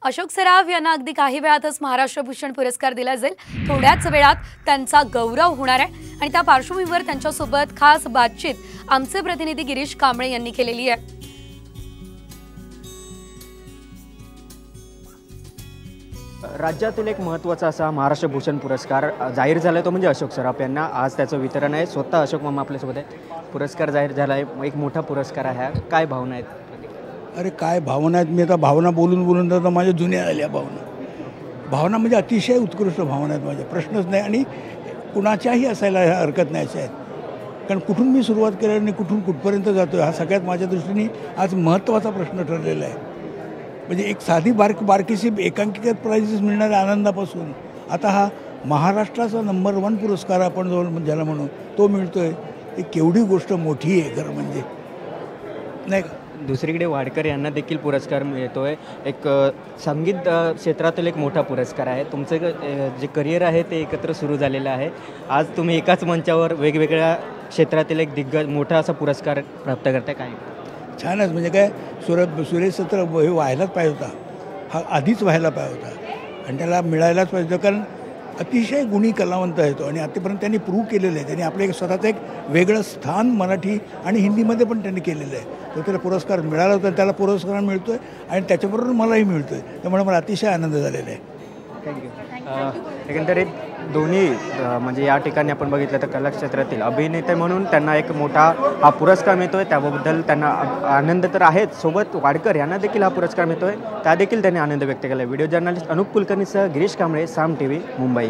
अशोक सराफ यांना अगदी काही वेळातच महाराष्ट्र भूषण पुरस्कार दिला जाईल। थोड्याच वेळात त्यांचा गौरव होणार आहे आणि त्या पार्श्वभूमीवर त्यांच्यासोबत खास बातचीत आमचे प्रतिनिधी गिरीश कांबळे यांनी केलेली आहे। राज्यातील एक महत्त्वाचा असा महाराष्ट्र भूषण पुरस्कार जाहीर झाला तो म्हणजे अशोक सराफ यांना आज त्याचं वितरण आहे। स्वतः अशोक मामा आपल्यासोबत आहे। पुरस्कार जाहीर झाला आहे, एक मोठा पुरस्कार आहे, काय भावना आहेत? अरे काय भावना आहेत, मी आता भावना बोलून तर माझ्या जुन्या आल्या भावना म्हणजे अतिशय उत्कृष्ट भावना आहेत माझ्या, प्रश्नच नाही आणि कुणाच्याही असायला हरकत नाही अशा आहेत। कारण कुठून मी सुरुवात केली आणि कुठपर्यंत जातो हा सगळ्यात माझ्या दृष्टीने आज महत्त्वाचा प्रश्न ठरलेला आहे। म्हणजे एक साधी बारकीशी एकांकिका प्राइजेस मिळणाऱ्या आनंदापासून आता हा महाराष्ट्राचा नंबर 1 पुरस्कार आपण जो ज्याला म्हणू तो मिळतो आहे, ही केवढी गोष्ट मोठी आहे खरं म्हणजे, नाही का? दुसरीकडे वाडकर यांना देखील पुरस्कार मिळतोय, एक संगीत क्षेत्रातील एक मोठा पुरस्कार आहे। तुमचं जे करिअर आहे ते एकत्र सुरू झालेलं आहे। आज तुम्ही एकाच मंचावर वेगवेगळ्या क्षेत्रातील एक दिग्गज मोठा असा पुरस्कार प्राप्त करताय, काय छानच म्हणजे काय सुरेश सत्र हे व्हायलाच पाहिजे होता, हा आधीच व्हायला पाहिजे होता आणि त्याला मिळायलाच पाहिजे होतं, कारण अतिशय गुणी कलावंत आहे तो आणि आतापर्यंत त्यांनी प्रूव्ह केलेलं आहे। त्यांनी आपलं एक स्वतःचं एक वेगळं स्थान मराठी आणि हिंदीमध्ये पण त्यांनी केलेलं आहे। तर त्याला पुरस्कार मिळाला होता, त्याला पुरस्कार मिळतो आहे आणि त्याच्याबरोबर मलाही मिळतो आहे, त्यामुळे मला अतिशय आनंद झालेला आहे। थँक्यू। एकंदरीत दोन्ही म्हणजे या ठिकाणी आपण बघितलं तर कला क्षेत्रातील अभिनेते म्हणून त्यांना एक मोठा हा पुरस्कार मिळतोय, त्याबद्दल त्यांना आनंद तर आहेच, सोबत वाडकर यांना देखील हा पुरस्कार मिळतोय, त्या देखील त्यांनी आनंद व्यक्त केला। व्हिडिओ जर्नलिस्ट अनुप कुलकर्णीसह गिरीश कांबळे, साम TV, मुंबई।